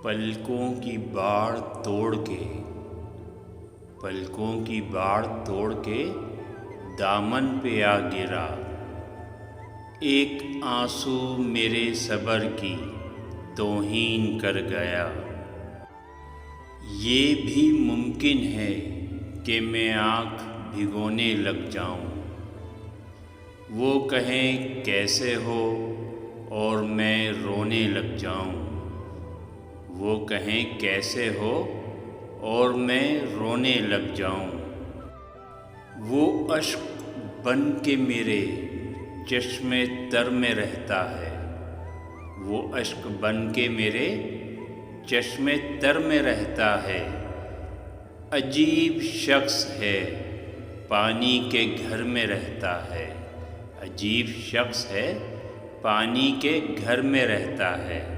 پلکوں کی باڑ توڑ کے، پلکوں کی باڑ توڑ کے دامن پہ آ گرا، ایک آنسو میرے صبر کی توہین کر گیا۔ یہ بھی ممکن ہے کہ میں آنکھ بھگونے لگ جاؤں، وہ کہیں کیسے ہو اور میں رونے لگ جاؤں، وہ کہیں کیسے ہو اور میں رونے لگ جاؤں۔ وہ اشک بن کے میرے چشمے تر میں رہتا ہے، وہ اشک بن کے میرے چشمے تر میں رہتا ہے۔ عجیب شخص ہے پانی کے گھر میں رہتا ہے، عجیب شخص ہے پانی کے گھر میں رہتا ہے۔